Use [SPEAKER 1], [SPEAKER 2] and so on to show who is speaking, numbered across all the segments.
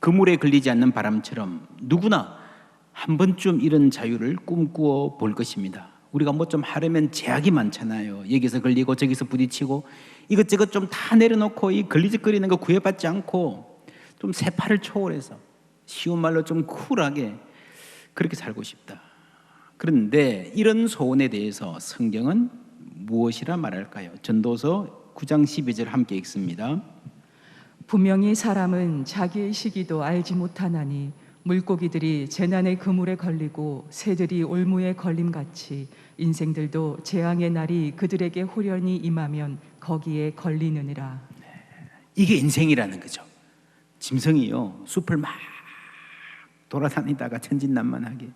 [SPEAKER 1] 그물에 걸리지 않는 바람처럼 누구나 한 번쯤 이런 자유를 꿈꾸어 볼 것입니다. 우리가 뭐 좀 하려면 제약이 많잖아요. 여기서 걸리고 저기서 부딪히고 이것저것 좀 다 내려놓고 이 걸리적거리는 거 구애받지 않고 좀 세파를 초월해서 쉬운 말로 좀 쿨하게 그렇게 살고 싶다. 그런데 이런 소원에 대해서 성경은 무엇이라 말할까요? 전도서 9장 12절 함께 읽습니다.
[SPEAKER 2] 분명히 사람은 자기의 시기도 알지 못하나니 물고기들이 재난의 그물에 걸리고 새들이 올무에 걸림같이 인생들도 재앙의 날이 그들에게 호련히 임하면 거기에 걸리느니라.
[SPEAKER 1] 이게 인생이라는 거죠. 짐승이요, 숲을 막 돌아다니다가 천진난만하게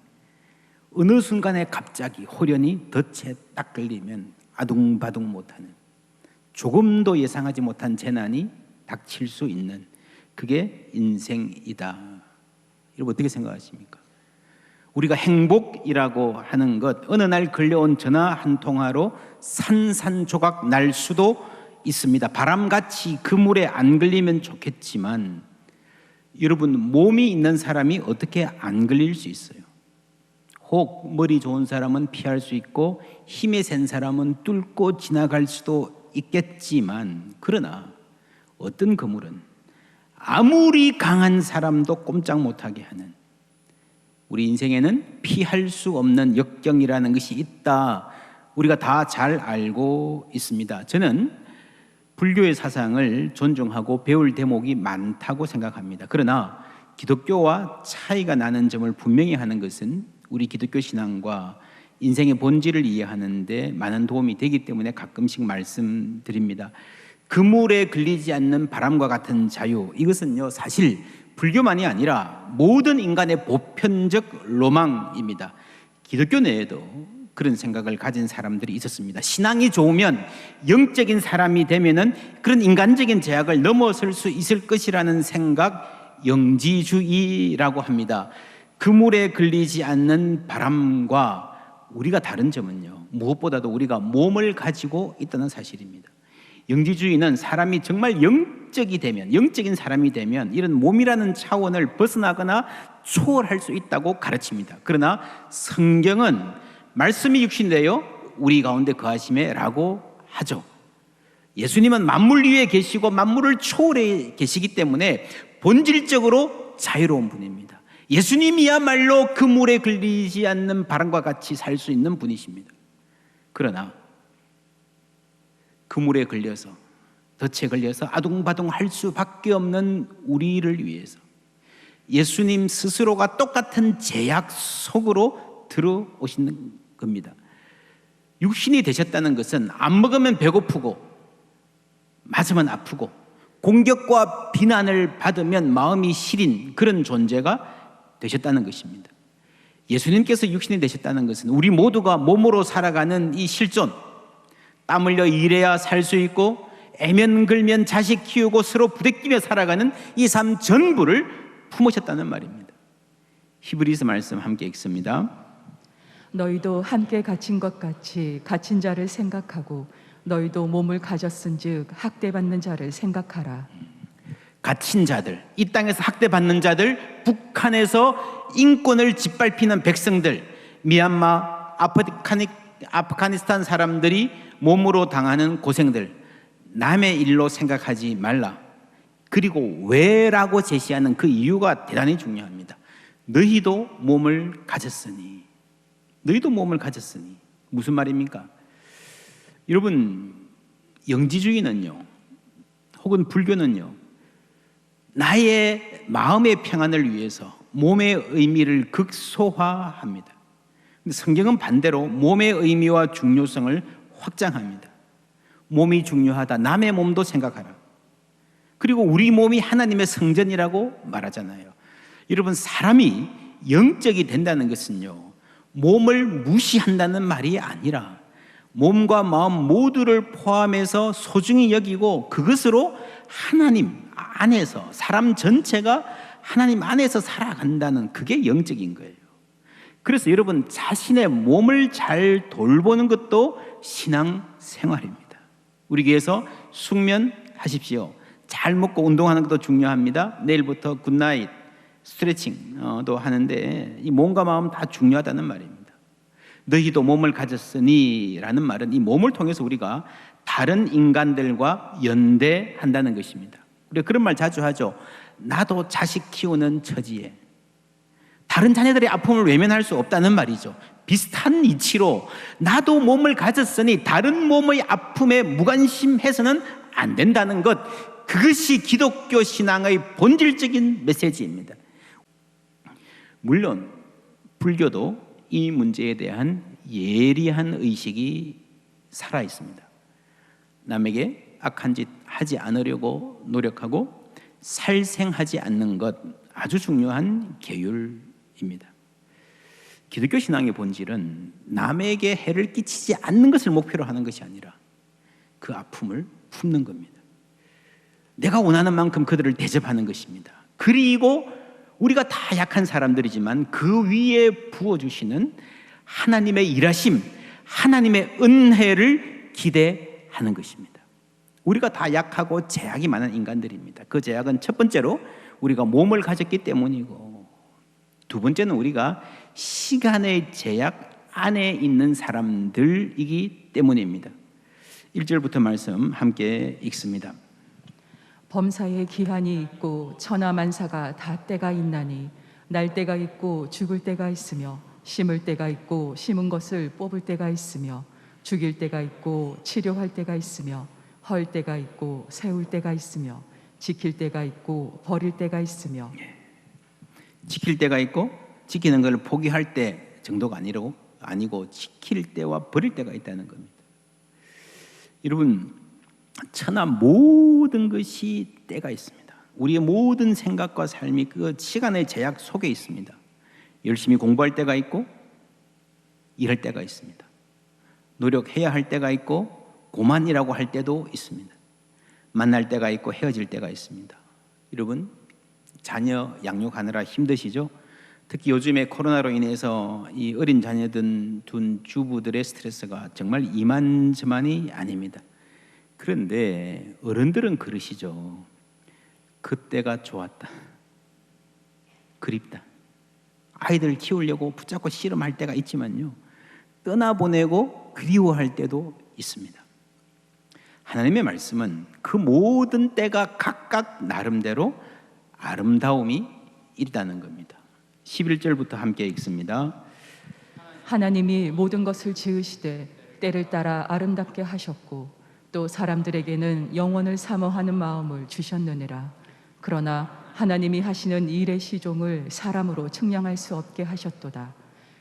[SPEAKER 1] 어느 순간에 갑자기 호련히 덫에 딱 걸리면 아둥바둥 못하는, 조금도 예상하지 못한 재난이 닥칠 수 있는, 그게 인생이다. 여러분 어떻게 생각하십니까? 우리가 행복이라고 하는 것, 어느 날 걸려온 전화 한 통화로 산산조각 날 수도 있습니다. 바람같이 그물에 안 걸리면 좋겠지만 여러분, 몸이 있는 사람이 어떻게 안 걸릴 수 있어요? 혹 머리 좋은 사람은 피할 수 있고 힘에 센 사람은 뚫고 지나갈 수도 있겠지만, 그러나 어떤 그물은 아무리 강한 사람도 꼼짝 못하게 하는, 우리 인생에는 피할 수 없는 역경이라는 것이 있다. 우리가 다 잘 알고 있습니다. 저는 불교의 사상을 존중하고 배울 대목이 많다고 생각합니다. 그러나 기독교와 차이가 나는 점을 분명히 하는 것은 우리 기독교 신앙과 인생의 본질을 이해하는 데 많은 도움이 되기 때문에 가끔씩 말씀드립니다. 그물에 걸리지 않는 바람과 같은 자유, 이것은요 사실 불교만이 아니라 모든 인간의 보편적 로망입니다. 기독교 내에도 그런 생각을 가진 사람들이 있었습니다. 신앙이 좋으면, 영적인 사람이 되면은 그런 인간적인 제약을 넘어설 수 있을 것이라는 생각, 영지주의라고 합니다. 그물에 걸리지 않는 바람과 우리가 다른 점은요, 무엇보다도 우리가 몸을 가지고 있다는 사실입니다. 영지주의는 사람이 정말 영적이 되면, 영적인 사람이 되면 이런 몸이라는 차원을 벗어나거나 초월할 수 있다고 가르칩니다. 그러나 성경은 말씀이 육신되어 우리 가운데 거하심에 라고 하죠. 예수님은 만물 위에 계시고 만물을 초월해 계시기 때문에 본질적으로 자유로운 분입니다. 예수님이야말로 그물에 걸리지 않는 바람과 같이 살 수 있는 분이십니다. 그러나 그물에 걸려서, 덫에 걸려서 아둥바둥 할 수밖에 없는 우리를 위해서 예수님 스스로가 똑같은 제약 속으로 들어오시는 겁니다. 육신이 되셨다는 것은 안 먹으면 배고프고 맞으면 아프고 공격과 비난을 받으면 마음이 시린 그런 존재가 되셨다는 것입니다. 예수님께서 육신이 되셨다는 것은 우리 모두가 몸으로 살아가는 이 실존, 땀 흘려 일해야 살 수 있고 애면 걸면 자식 키우고 서로 부대끼며 살아가는 이 삶 전부를 품으셨다는 말입니다. 히브리서 말씀 함께 읽습니다.
[SPEAKER 2] 너희도 함께 갇힌 것 같이 갇힌 자를 생각하고 너희도 몸을 가졌은즉 학대받는 자를 생각하라.
[SPEAKER 1] 갇힌 자들, 이 땅에서 학대받는 자들, 북한에서 인권을 짓밟히는 백성들, 미얀마, 아프가니스탄 사람들이 몸으로 당하는 고생들, 남의 일로 생각하지 말라. 그리고 왜라고 제시하는 그 이유가 대단히 중요합니다. 너희도 몸을 가졌으니. 너희도 몸을 가졌으니. 무슨 말입니까? 여러분, 영지주의는요, 혹은 불교는요, 나의 마음의 평안을 위해서 몸의 의미를 극소화합니다. 근데 성경은 반대로 몸의 의미와 중요성을 확장합니다. 몸이 중요하다. 남의 몸도 생각하라. 그리고 우리 몸이 하나님의 성전이라고 말하잖아요. 여러분, 사람이 영적이 된다는 것은요, 몸을 무시한다는 말이 아니라 몸과 마음 모두를 포함해서 소중히 여기고 그것으로 하나님 안에서 사람 전체가 하나님 안에서 살아간다는 그게 영적인 거예요. 그래서 여러분 자신의 몸을 잘 돌보는 것도 신앙 생활입니다. 우리 교회에서 숙면하십시오. 잘 먹고 운동하는 것도 중요합니다. 내일부터 굿나잇 스트레칭도 하는데 이 몸과 마음 다 중요하다는 말입니다. 너희도 몸을 가졌으니 라는 말은 이 몸을 통해서 우리가 다른 인간들과 연대한다는 것입니다. 우리가 그런 말 자주 하죠. 나도 자식 키우는 처지에 다른 자녀들의 아픔을 외면할 수 없다는 말이죠. 비슷한 이치로 나도 몸을 가졌으니 다른 몸의 아픔에 무관심해서는 안 된다는 것, 그것이 기독교 신앙의 본질적인 메시지입니다. 물론 불교도 이 문제에 대한 예리한 의식이 살아 있습니다. 남에게 악한 짓 하지 않으려고 노력하고 살생하지 않는 것, 아주 중요한 계율입니다. 기독교 신앙의 본질은 남에게 해를 끼치지 않는 것을 목표로 하는 것이 아니라 그 아픔을 품는 겁니다. 내가 원하는 만큼 그들을 대접하는 것입니다. 그리고 우리가 다 약한 사람들이지만 그 위에 부어주시는 하나님의 일하심, 하나님의 은혜를 기대하는 것입니다. 우리가 다 약하고 제약이 많은 인간들입니다. 그 제약은 첫 번째로 우리가 몸을 가졌기 때문이고, 두 번째는 우리가 시간의 제약 안에 있는 사람들이기 때문입니다. 1절부터 말씀 함께 읽습니다.
[SPEAKER 2] 범사에 기한이 있고 천하만사가 다 때가 있나니 날 때가 있고 죽을 때가 있으며 심을 때가 있고 심은 것을 뽑을 때가 있으며 죽일 때가 있고 치료할 때가 있으며 헐 때가 있고 세울 때가 있으며 지킬 때가 있고 버릴 때가 있으며.
[SPEAKER 1] 지킬 때가 있고 지키는 걸 포기할 때 정도가 아니고 지킬 때와 버릴 때가 있다는 겁니다. 여러분, 천하 모든 것이 때가 있습니다. 우리의 모든 생각과 삶이 그 시간의 제약 속에 있습니다. 열심히 공부할 때가 있고 일할 때가 있습니다. 노력해야 할 때가 있고 고만이라고 할 때도 있습니다. 만날 때가 있고 헤어질 때가 있습니다. 여러분, 자녀 양육하느라 힘드시죠? 특히 요즘에 코로나로 인해서 이 어린 자녀들 둔 주부들의 스트레스가 정말 이만저만이 아닙니다. 그런데 어른들은 그러시죠. 그때가 좋았다, 그립다. 아이들 키우려고 붙잡고 씨름할 때가 있지만요, 떠나보내고 그리워할 때도 있습니다. 하나님의 말씀은 그 모든 때가 각각 나름대로 아름다움이 있다는 겁니다. 11절부터 함께 읽습니다.
[SPEAKER 2] 하나님이 모든 것을 지으시되 때를 따라 아름답게 하셨고 또 사람들에게는 영원을 사모하는 마음을 주셨느니라. 그러나 하나님이 하시는 일의 시종을 사람으로 측량할 수 없게 하셨도다.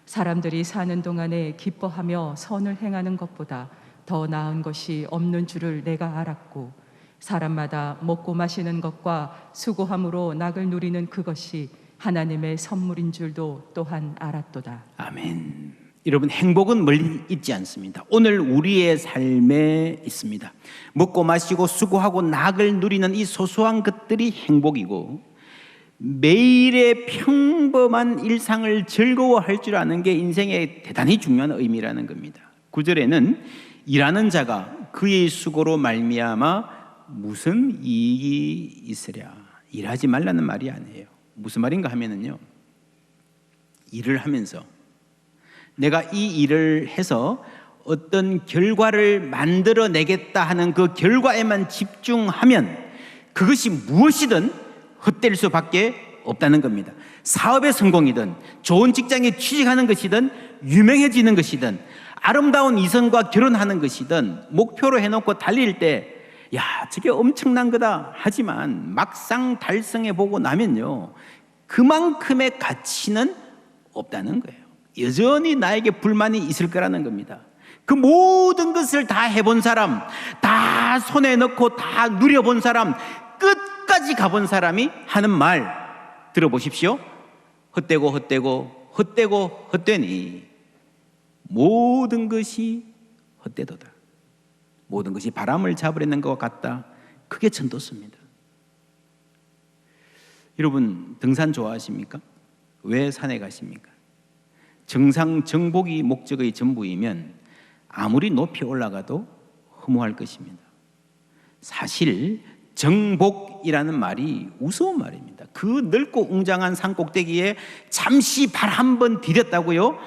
[SPEAKER 2] 사람들이 사는 동안에 기뻐하며 선을 행하는 것보다 더 나은 것이 없는 줄을 내가 알았고 사람마다 먹고 마시는 것과 수고함으로 낙을 누리는 그것이 하나님의 선물인 줄도 또한 알았도다.
[SPEAKER 1] 아멘. 여러분, 행복은 멀리 있지 않습니다. 오늘 우리의 삶에 있습니다. 먹고 마시고 수고하고 낙을 누리는 이 소소한 것들이 행복이고, 매일의 평범한 일상을 즐거워할 줄 아는 게 인생의 대단히 중요한 의미라는 겁니다. 9절에는 일하는 자가 그의 수고로 말미암아 무슨 이익이 있으랴. 일하지 말라는 말이 아니에요. 무슨 말인가 하면은요, 일을 하면서 내가 이 일을 해서 어떤 결과를 만들어내겠다 하는 그 결과에만 집중하면 그것이 무엇이든 헛될 수밖에 없다는 겁니다. 사업의 성공이든 좋은 직장에 취직하는 것이든 유명해지는 것이든 아름다운 이성과 결혼하는 것이든 목표로 해놓고 달릴 때 야, 저게 엄청난 거다 하지만 막상 달성해보고 나면요, 그만큼의 가치는 없다는 거예요. 여전히 나에게 불만이 있을 거라는 겁니다. 그 모든 것을 다 해본 사람, 다 손에 넣고 다 누려본 사람, 끝까지 가본 사람이 하는 말 들어보십시오. 헛되고 헛되고 헛되고 헛되니 모든 것이 헛되도다. 모든 것이 바람을 잡으려는 것 같다. 그게 전도서입니다. 여러분 등산 좋아하십니까? 왜 산에 가십니까? 정상 정복이 목적의 전부이면 아무리 높이 올라가도 허무할 것입니다. 사실 정복이라는 말이 우스운 말입니다. 그 넓고 웅장한 산 꼭대기에 잠시 발 한 번 디뎠다고요?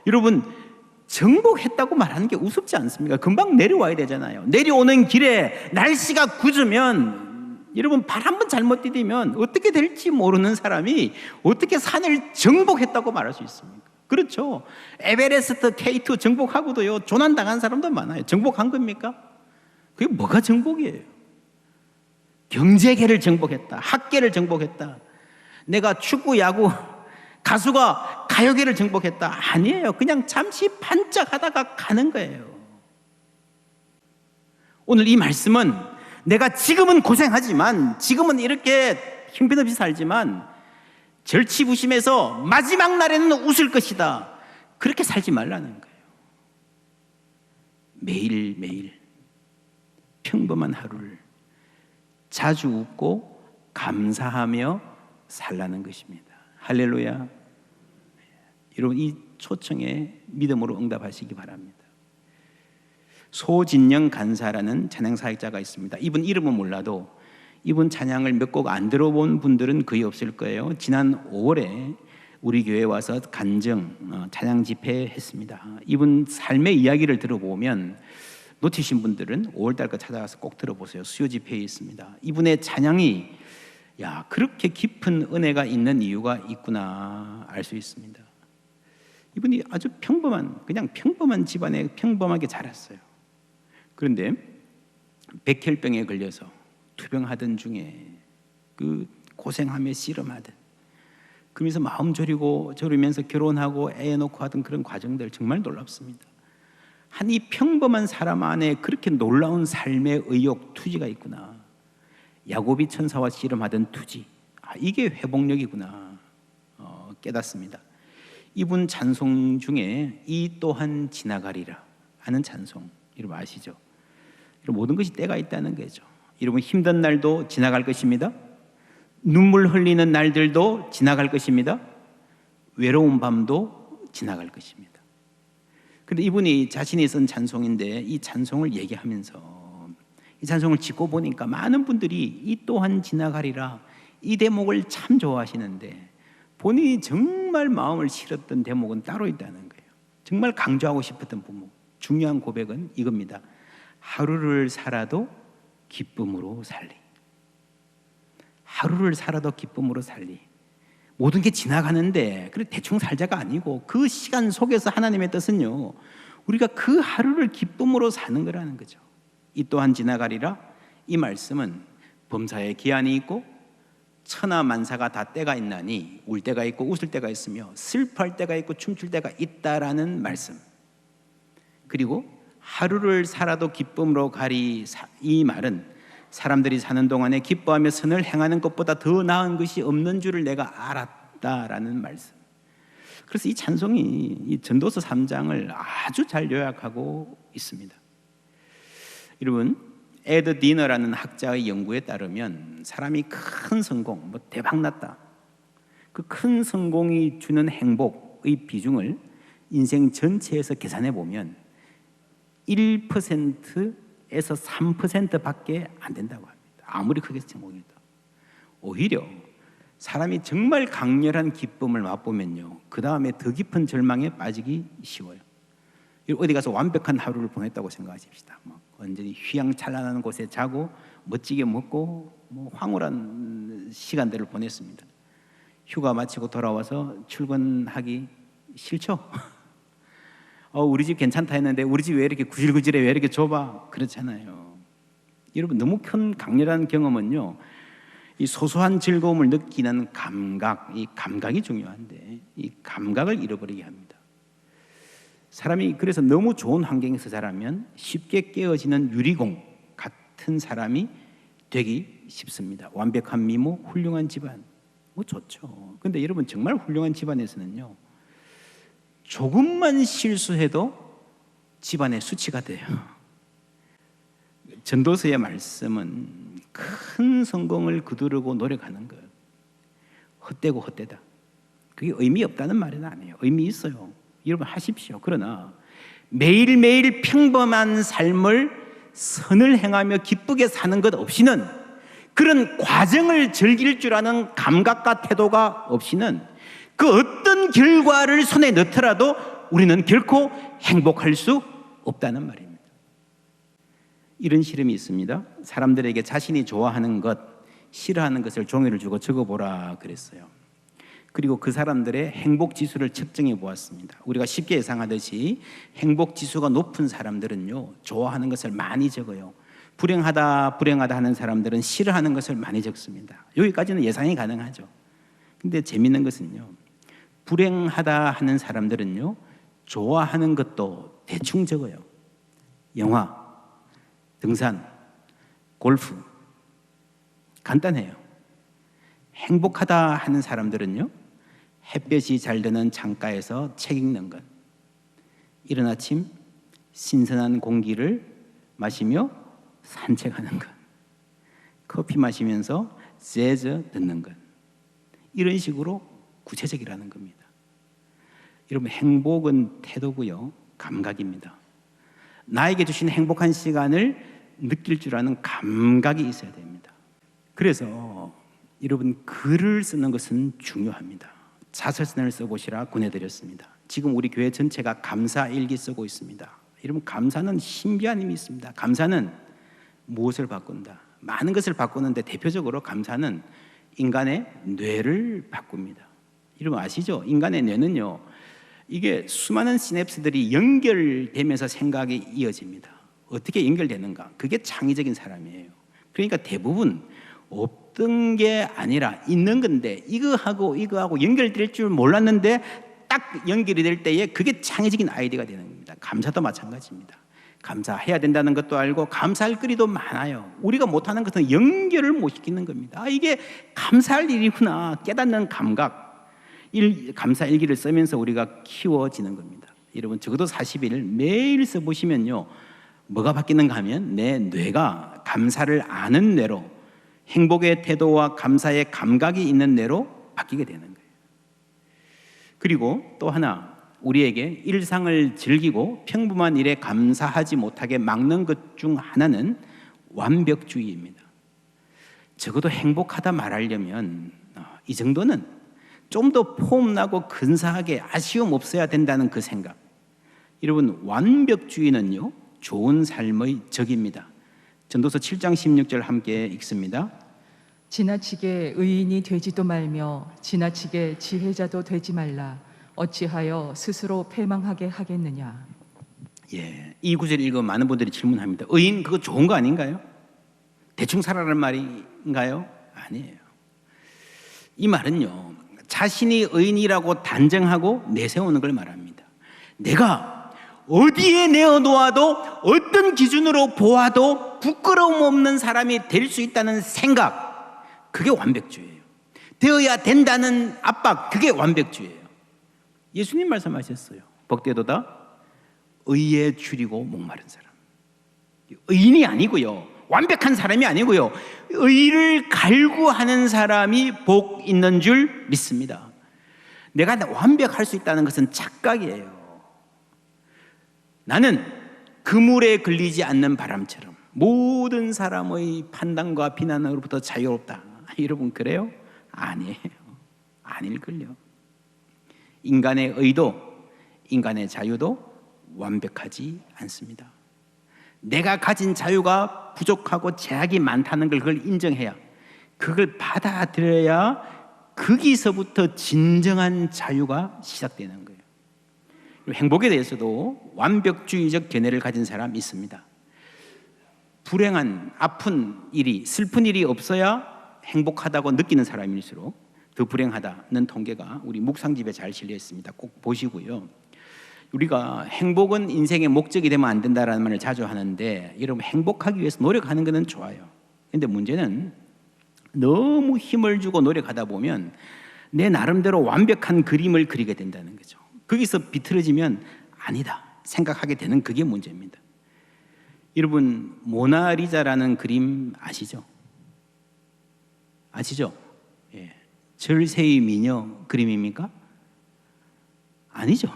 [SPEAKER 1] 여러분 정복했다고 말하는 게 우습지 않습니까? 금방 내려와야 되잖아요. 내려오는 길에 날씨가 굳으면 여러분 발 한 번 잘못 디디면 어떻게 될지 모르는 사람이 어떻게 산을 정복했다고 말할 수 있습니까? 그렇죠. 에베레스트 K2 정복하고도요 조난당한 사람도 많아요. 정복한 겁니까? 그게 뭐가 정복이에요? 경제계를 정복했다, 학계를 정복했다, 내가 축구, 야구, 가수가 가요계를 정복했다. 아니에요. 그냥 잠시 반짝하다가 가는 거예요. 오늘 이 말씀은 내가 지금은 고생하지만, 지금은 이렇게 형편없이 살지만 절치부심해서 마지막 날에는 웃을 것이다, 그렇게 살지 말라는 거예요. 매일매일 평범한 하루를 자주 웃고 감사하며 살라는 것입니다. 할렐루야. 여러분 이 초청에 믿음으로 응답하시기 바랍니다. 소진영 간사라는 찬양사역자가 있습니다. 이분 이름은 몰라도 이분 찬양을 몇 곡 안 들어본 분들은 거의 없을 거예요. 지난 5월에 우리 교회에 와서 간증 찬양 집회 했습니다. 이분 삶의 이야기를 들어보면 놓치신 분들은 5월달까지 찾아가서 꼭 들어보세요. 수요 집회에 있습니다. 이분의 찬양이 그렇게 깊은 은혜가 있는 이유가 있구나 알 수 있습니다. 이분이 아주 그냥 평범한 집안에 평범하게 자랐어요. 그런데 백혈병에 걸려서 투병하던 중에 그 고생하며 씨름하던, 그러면서 마음 졸이면서 결혼하고 애 놓고 하던 그런 과정들 정말 놀랍습니다. 한 이 평범한 사람 안에 그렇게 놀라운 삶의 의욕, 투지가 있구나. 야곱이 천사와 씨름하던 투지, 이게 회복력이구나 깨닫습니다. 이분 찬송 중에 이 또한 지나가리라 하는 찬송, 여러분 아시죠? 여러분 모든 것이 때가 있다는 거죠. 여러분 힘든 날도 지나갈 것입니다. 눈물 흘리는 날들도 지나갈 것입니다. 외로운 밤도 지나갈 것입니다. 그런데 이분이 자신이 쓴 찬송인데 이 찬송을 얘기하면서 이 찬송을 짓고 보니까 많은 분들이 이 또한 지나가리라 이 대목을 참 좋아하시는데, 본인이 정말 마음을 실었던 대목은 따로 있다는 거예요. 정말 강조하고 싶었던 부분, 중요한 고백은 이겁니다. 하루를 살아도 기쁨으로 살리. 하루를 살아도 기쁨으로 살리. 모든 게 지나가는데 그래 대충 살자가 아니고 그 시간 속에서 하나님의 뜻은요, 우리가 그 하루를 기쁨으로 사는 거라는 거죠. 이 또한 지나가리라, 이 말씀은 범사에 기한이 있고 천하 만사가 다 때가 있나니 울 때가 있고 웃을 때가 있으며 슬퍼할 때가 있고 춤출 때가 있다라는 말씀, 그리고 하루를 살아도 기쁨으로 가리, 이 말은 사람들이 사는 동안에 기뻐하며 선을 행하는 것보다 더 나은 것이 없는 줄을 내가 알았다라는 말씀. 그래서 이 찬송이 이 전도서 3장을 아주 잘 요약하고 있습니다. 여러분 에드 디너라는 학자의 연구에 따르면 사람이 큰 성공, 대박났다, 그 큰 성공이 주는 행복의 비중을 인생 전체에서 계산해 보면 1%에서 3%밖에 안 된다고 합니다. 아무리 크게 성공해도. 오히려 사람이 정말 강렬한 기쁨을 맛보면요, 그 다음에 더 깊은 절망에 빠지기 쉬워요. 어디 가서 완벽한 하루를 보냈다고 생각하십시다. 완전히 휘황찬란한 곳에 자고 멋지게 먹고 황홀한 시간들을 보냈습니다. 휴가 마치고 돌아와서 출근하기 싫죠? 우리 집 괜찮다 했는데 우리 집 왜 이렇게 구질구질해, 왜 이렇게 좁아, 그렇잖아요. 여러분 너무 큰 강렬한 경험은요, 이 소소한 즐거움을 느끼는 감각, 이 감각이 중요한데 이 감각을 잃어버리게 합니다. 사람이 그래서 너무 좋은 환경에서 자라면 쉽게 깨어지는 유리공 같은 사람이 되기 쉽습니다. 완벽한 미모, 훌륭한 집안, 좋죠. 근데 여러분 정말 훌륭한 집안에서는요, 조금만 실수해도 집안의 수치가 돼요. 전도서의 말씀은 큰 성공을 거두려고 노력하는 거예요. 헛되고 헛되다. 그게 의미 없다는 말은 아니에요. 의미 있어요. 여러분 하십시오. 그러나 매일매일 평범한 삶을 선을 행하며 기쁘게 사는 것 없이는, 그런 과정을 즐길 줄 아는 감각과 태도가 없이는 그 어떤 결과를 손에 넣더라도 우리는 결코 행복할 수 없다는 말입니다. 이런 실험이 있습니다. 사람들에게 자신이 좋아하는 것, 싫어하는 것을 종이를 주고 적어보라 그랬어요. 그리고 그 사람들의 행복 지수를 측정해 보았습니다. 우리가 쉽게 예상하듯이 행복 지수가 높은 사람들은요, 좋아하는 것을 많이 적어요. 불행하다 하는 사람들은 싫어하는 것을 많이 적습니다. 여기까지는 예상이 가능하죠. 근데 재밌는 것은요, 불행하다 하는 사람들은요, 좋아하는 것도 대충 적어요. 영화, 등산, 골프, 간단해요. 행복하다 하는 사람들은요, 햇볕이 잘 드는 창가에서 책 읽는 것, 이른 아침 신선한 공기를 마시며 산책하는 것, 커피 마시면서 재즈 듣는 것, 이런 식으로 구체적이라는 겁니다. 여러분, 행복은 태도고요, 감각입니다. 나에게 주신 행복한 시간을 느낄 줄 아는 감각이 있어야 됩니다. 그래서 여러분, 글을 쓰는 것은 중요합니다. 자서전을 써보시라 권해드렸습니다. 지금 우리 교회 전체가 감사일기 쓰고 있습니다. 여러분, 감사는 신비한 힘이 있습니다. 감사는 무엇을 바꾼다? 많은 것을 바꾸는데 대표적으로 감사는 인간의 뇌를 바꿉니다. 여러분 아시죠? 인간의 뇌는요, 이게 수많은 시냅스들이 연결되면서 생각이 이어집니다. 어떻게 연결되는가? 그게 창의적인 사람이에요. 그러니까 대부분 없던 게 아니라 있는 건데 이거하고 연결될 줄 몰랐는데 딱 연결이 될 때에 그게 창의적인 아이디어가 되는 겁니다. 감사도 마찬가지입니다. 감사해야 된다는 것도 알고 감사할 거리도 많아요. 우리가 못하는 것은 연결을 못 시키는 겁니다. 이게 감사할 일이구나 깨닫는 감각, 감사 일기를 쓰면서 우리가 키워지는 겁니다. 여러분, 적어도 40일 매일 써보시면요, 뭐가 바뀌는가 하면 내 뇌가 감사를 아는 뇌로, 행복의 태도와 감사의 감각이 있는 뇌로 바뀌게 되는 거예요. 그리고 또 하나, 우리에게 일상을 즐기고 평범한 일에 감사하지 못하게 막는 것 중 하나는 완벽주의입니다. 적어도 행복하다 말하려면 이 정도는 좀 더 폼나고 근사하게 아쉬움 없어야 된다는 그 생각. 여러분, 완벽주의는요, 좋은 삶의 적입니다. 전도서 7장 16절 함께 읽습니다.
[SPEAKER 2] 지나치게 의인이 되지도 말며 지나치게 지혜자도 되지 말라. 어찌하여 스스로 패망하게 하겠느냐.
[SPEAKER 1] 예, 이 구절 읽으면 많은 분들이 질문합니다. 의인 그거 좋은 거 아닌가요? 대충 살아라는 말인가요? 아니에요. 이 말은요, 자신이 의인이라고 단정하고 내세우는 걸 말합니다. 내가 어디에 내어놓아도 어떤 기준으로 보아도 부끄러움 없는 사람이 될 수 있다는 생각, 그게 완벽주의예요. 되어야 된다는 압박, 그게 완벽주의예요. 예수님 말씀하셨어요. 복되도다 의에 줄이고 목마른 사람. 의인이 아니고요, 완벽한 사람이 아니고요, 의를 갈구하는 사람이 복 있는 줄 믿습니다. 내가 완벽할 수 있다는 것은 착각이에요. 나는 그물에 걸리지 않는 바람처럼 모든 사람의 판단과 비난으로부터 자유롭다. 여러분 그래요? 아니에요. 아닐걸요. 인간의 의도, 인간의 자유도 완벽하지 않습니다. 내가 가진 자유가 부족하고 제약이 많다는 걸 그걸 인정해야, 그걸 받아들여야 거기서부터 진정한 자유가 시작되는 거예요. 행복에 대해서도 완벽주의적 견해를 가진 사람이 있습니다. 불행한, 아픈 일이, 슬픈 일이 없어야 행복하다고 느끼는 사람일수록 더 불행하다는 통계가 우리 묵상집에 잘 실려 있습니다. 꼭 보시고요. 우리가 행복은 인생의 목적이 되면 안 된다라는 말을 자주 하는데, 여러분 행복하기 위해서 노력하는 것은 좋아요. 근데 문제는 너무 힘을 주고 노력하다 보면 내 나름대로 완벽한 그림을 그리게 된다는 거죠. 거기서 비틀어지면 아니다 생각하게 되는 그게 문제입니다. 여러분 모나리자라는 그림 아시죠? 아시죠? 예. 절세의 미녀 그림입니까? 아니죠.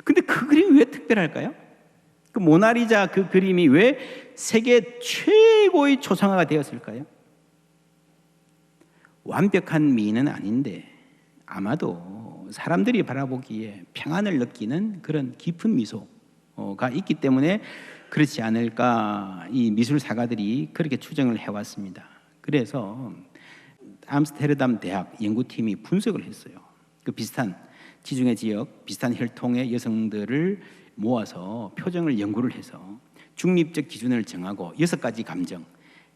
[SPEAKER 1] 근데 그 그림이 왜 특별할까요? 그 모나리자 그 그림이 왜 세계 최고의 초상화가 되었을까요? 완벽한 미인은 아닌데 아마도 사람들이 바라보기에 평안을 느끼는 그런 깊은 미소가 있기 때문에 그렇지 않을까, 이 미술사가들이 그렇게 추정을 해왔습니다. 그래서 암스테르담 대학 연구팀이 분석을 했어요. 그 비슷한 지중해 지역, 비슷한 혈통의 여성들을 모아서 표정을 연구를 해서 중립적 기준을 정하고 6가지 감정,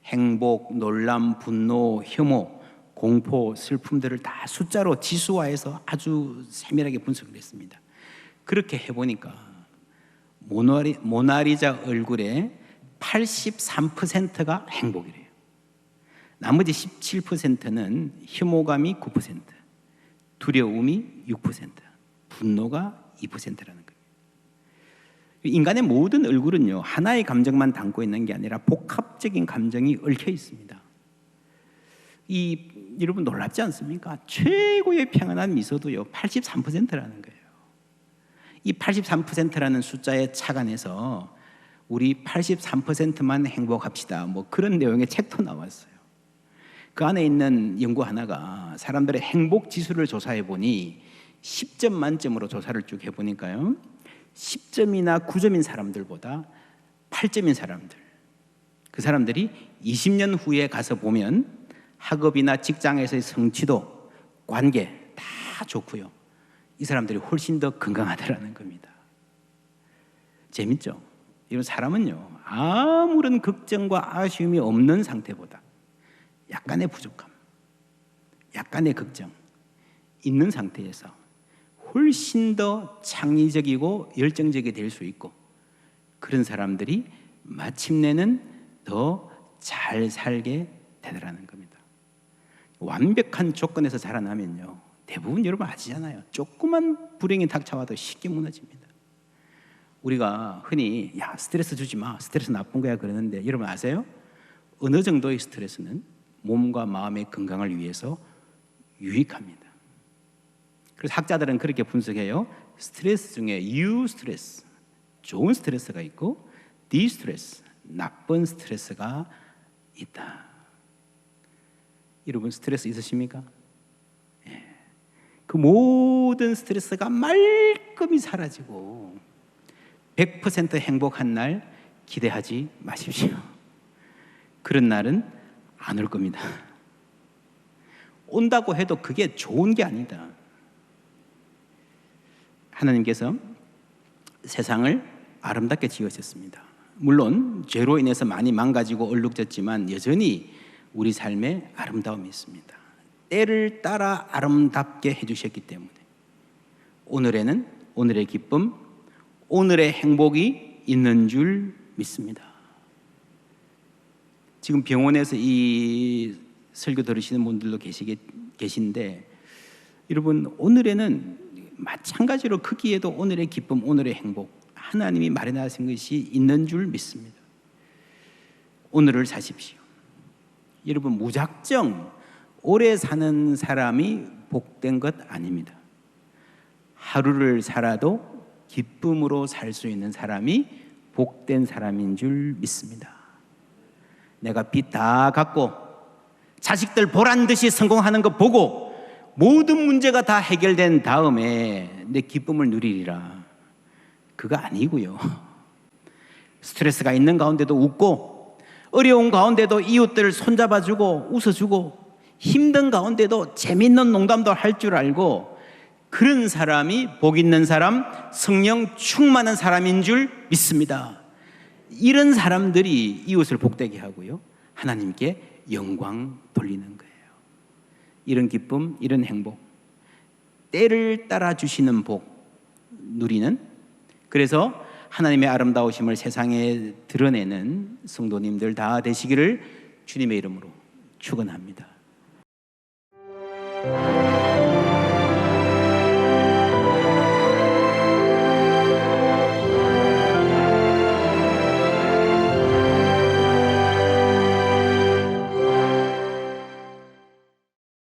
[SPEAKER 1] 행복, 놀람, 분노, 혐오, 공포, 슬픔들을 다 숫자로 지수화해서 아주 세밀하게 분석을 했습니다. 그렇게 해보니까 모나리자 얼굴의 83%가 행복이래요. 나머지 17%는 혐오감이 9%, 두려움이 6%, 분노가 2%라는 거예요. 인간의 모든 얼굴은요, 하나의 감정만 담고 있는 게 아니라 복합적인 감정이 얽혀 있습니다. 여러분 놀랍지 않습니까? 최고의 평안한 미소도요 83%라는 거예요. 이 83%라는 숫자에 착안해서 우리 83%만 행복합시다, 뭐 그런 내용의 책도 나왔어요. 그 안에 있는 연구 하나가 사람들의 행복 지수를 조사해 보니 10점 만점으로 조사를 쭉 해보니까요, 10점이나 9점인 사람들보다 8점인 사람들, 그 사람들이 20년 후에 가서 보면 학업이나 직장에서의 성취도, 관계 다 좋고요, 이 사람들이 훨씬 더 건강하다라는 겁니다. 재밌죠? 이런 사람은요, 아무런 걱정과 아쉬움이 없는 상태보다 약간의 부족함, 약간의 걱정 있는 상태에서 훨씬 더 창의적이고 열정적이 될 수 있고, 그런 사람들이 마침내는 더 잘 살게 되더라는 겁니다. 완벽한 조건에서 자라나면요, 대부분 여러분 아시잖아요. 조그만 불행이 닥쳐와도 쉽게 무너집니다. 우리가 흔히 야 스트레스 주지 마, 스트레스 나쁜 거야 그러는데 여러분 아세요? 어느 정도의 스트레스는 몸과 마음의 건강을 위해서 유익합니다. 그래서 학자들은 그렇게 분석해요. 스트레스 중에 유스트레스, 좋은 스트레스가 있고 디스트레스, 나쁜 스트레스가 있다. 여러분 스트레스 있으십니까? 예. 그 모든 스트레스가 말끔히 사라지고 100% 행복한 날 기대하지 마십시오. 그런 날은 안 올 겁니다. 온다고 해도 그게 좋은 게 아니다. 하나님께서 세상을 아름답게 지으셨습니다. 물론 죄로 인해서 많이 망가지고 얼룩졌지만 여전히 우리 삶에 아름다움이 있습니다. 때를 따라 아름답게 해주셨기 때문에 오늘에는 오늘의 기쁨, 오늘의 행복이 있는 줄 믿습니다. 지금 병원에서 이 설교 들으시는 분들도 계신데 여러분 오늘에는 마찬가지로 크기에도 오늘의 기쁨, 오늘의 행복, 하나님이 마련하신 것이 있는 줄 믿습니다. 오늘을 사십시오. 여러분 무작정 오래 사는 사람이 복된 것 아닙니다. 하루를 살아도 기쁨으로 살 수 있는 사람이 복된 사람인 줄 믿습니다. 내가 빚 다 갚고 자식들 보란듯이 성공하는 거 보고 모든 문제가 다 해결된 다음에 내 기쁨을 누리리라, 그거 아니고요. 스트레스가 있는 가운데도 웃고 어려운 가운데도 이웃들을 손잡아주고 웃어주고 힘든 가운데도 재밌는 농담도 할 줄 알고 그런 사람이 복 있는 사람, 성령 충만한 사람인 줄 믿습니다. 이런 사람들이 이웃을 복되게 하고요, 하나님께 영광 돌리는 거예요. 이런 기쁨, 이런 행복, 때를 따라 주시는 복 누리는, 그래서 하나님의 아름다우심을 세상에 드러내는 성도님들 다 되시기를 주님의 이름으로 축원합니다.